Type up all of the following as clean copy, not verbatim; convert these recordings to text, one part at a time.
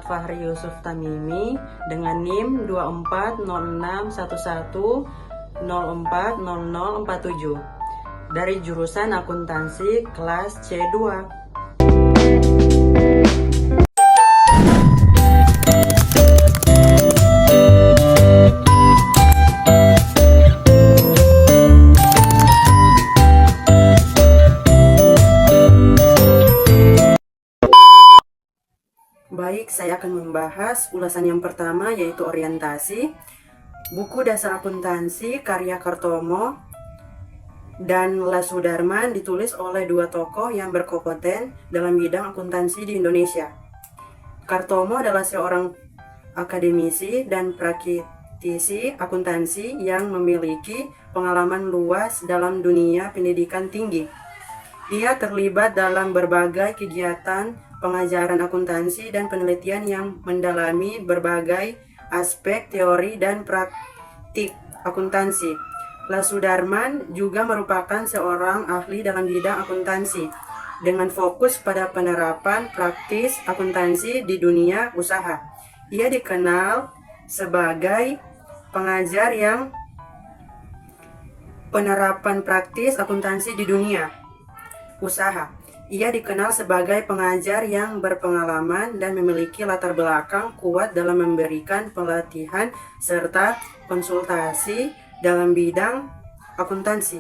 Muhammad Fahri Yusuf Tamimi dengan NIM 240611040047 dari jurusan akuntansi kelas C2. Baik, saya akan membahas ulasan yang pertama yaitu orientasi. Buku Dasar Akuntansi karya Kartomo dan Lasudarman ditulis oleh dua tokoh yang berkompeten dalam bidang akuntansi di Indonesia. Kartomo adalah seorang akademisi dan praktisi akuntansi yang memiliki pengalaman luas dalam dunia pendidikan tinggi. Ia terlibat dalam berbagai kegiatan pengajaran akuntansi dan penelitian yang mendalami berbagai aspek teori dan praktik akuntansi. Lasudarman juga merupakan seorang ahli dalam bidang akuntansi dengan fokus pada penerapan praktis akuntansi di dunia usaha. Ia dikenal sebagai pengajar yang penerapan praktis akuntansi di dunia usaha. Ia dikenal sebagai pengajar yang berpengalaman dan memiliki latar belakang kuat dalam memberikan pelatihan serta konsultasi dalam bidang akuntansi.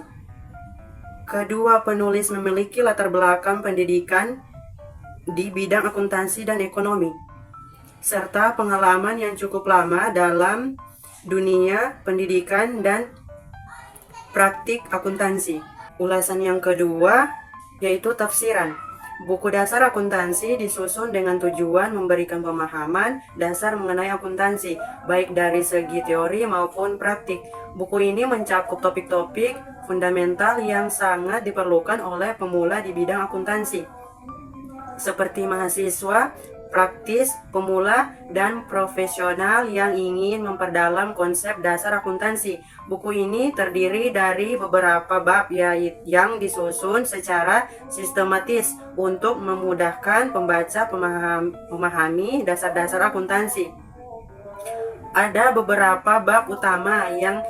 Kedua penulis memiliki latar belakang pendidikan di bidang akuntansi dan ekonomi, serta pengalaman yang cukup lama dalam dunia pendidikan dan praktik akuntansi. Ulasan yang kedua yaitu tafsiran. Buku dasar akuntansi disusun dengan tujuan memberikan pemahaman dasar mengenai akuntansi, baik dari segi teori maupun praktik. Buku ini mencakup topik-topik fundamental yang sangat diperlukan oleh pemula di bidang akuntansi, seperti mahasiswa, praktis, pemula, dan profesional yang ingin memperdalam konsep dasar akuntansi. Buku ini terdiri dari beberapa bab yang disusun secara sistematis untuk memudahkan pembaca memahami dasar-dasar akuntansi. Ada beberapa bab utama yang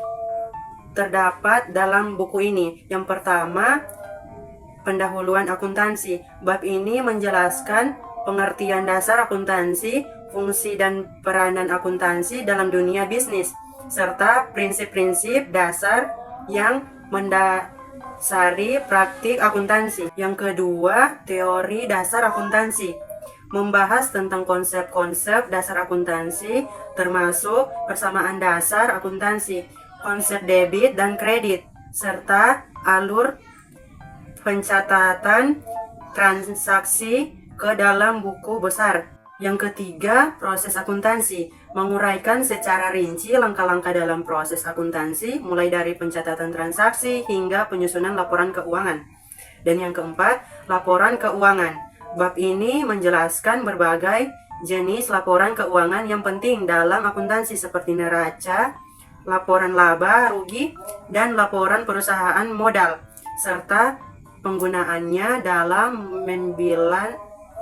terdapat dalam buku ini. Yang pertama, pendahuluan akuntansi. Bab ini menjelaskan pengertian dasar akuntansi, fungsi dan peranan akuntansi dalam dunia bisnis, serta prinsip-prinsip dasar yang mendasari praktik akuntansi. Yang kedua, teori dasar akuntansi, membahas tentang konsep-konsep dasar akuntansi, termasuk persamaan dasar akuntansi, konsep debit dan kredit, serta alur pencatatan transaksi ke dalam buku besar. Yang ketiga, proses akuntansi, menguraikan secara rinci langkah-langkah dalam proses akuntansi, mulai dari pencatatan transaksi hingga penyusunan laporan keuangan. Dan yang keempat, laporan keuangan. Bab ini menjelaskan berbagai jenis laporan keuangan yang penting dalam akuntansi seperti neraca, laporan laba rugi, dan laporan perusahaan modal, serta penggunaannya dalam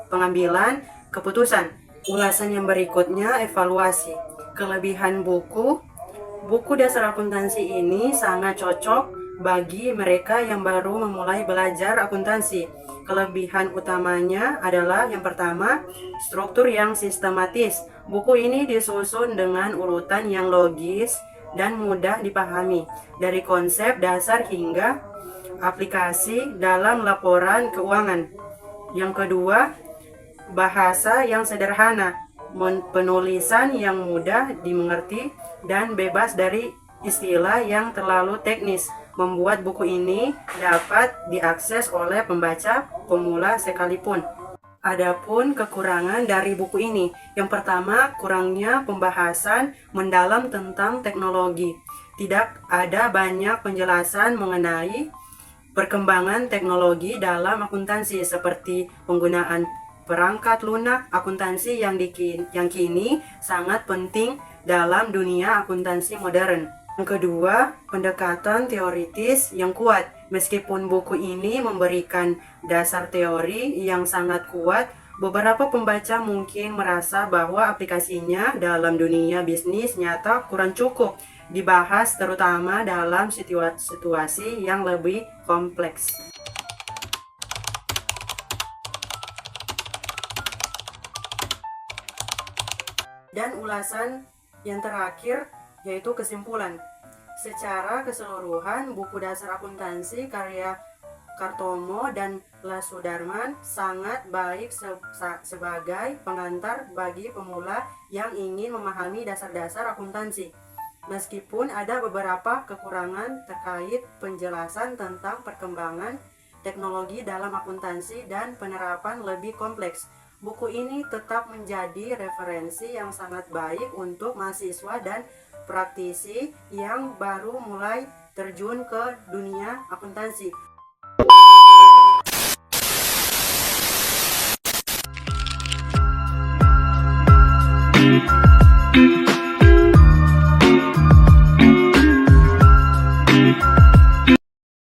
pengambilan keputusan. Ulasan yang berikutnya, evaluasi. Kelebihan buku dasar akuntansi ini sangat cocok bagi mereka yang baru memulai belajar akuntansi. Kelebihan utamanya adalah yang pertama, struktur yang sistematis. Buku ini disusun dengan urutan yang logis dan mudah dipahami, dari konsep dasar hingga aplikasi dalam laporan keuangan. Yang kedua, bahasa yang sederhana, penulisan yang mudah dimengerti, dan bebas dari istilah yang terlalu teknis, membuat buku ini dapat diakses oleh pembaca pemula sekalipun. Adapun kekurangan dari buku ini, yang pertama, kurangnya pembahasan mendalam tentang teknologi. Tidak ada banyak penjelasan mengenai perkembangan teknologi dalam akuntansi, seperti penggunaan perangkat lunak akuntansi yang kini sangat penting dalam dunia akuntansi modern. Yang kedua, pendekatan teoritis yang kuat. Meskipun buku ini memberikan dasar teori yang sangat kuat, Beberapa pembaca mungkin merasa bahwa aplikasinya dalam dunia bisnis nyata kurang cukup dibahas, terutama dalam situasi yang lebih kompleks. Dan ulasan yang terakhir yaitu kesimpulan. Secara keseluruhan, buku dasar akuntansi karya Kartomo dan Lasudarman sangat baik sebagai pengantar bagi pemula yang ingin memahami dasar-dasar akuntansi. Meskipun ada beberapa kekurangan terkait penjelasan tentang perkembangan teknologi dalam akuntansi dan penerapan lebih kompleks, buku ini tetap menjadi referensi yang sangat baik untuk mahasiswa dan praktisi yang baru mulai terjun ke dunia akuntansi.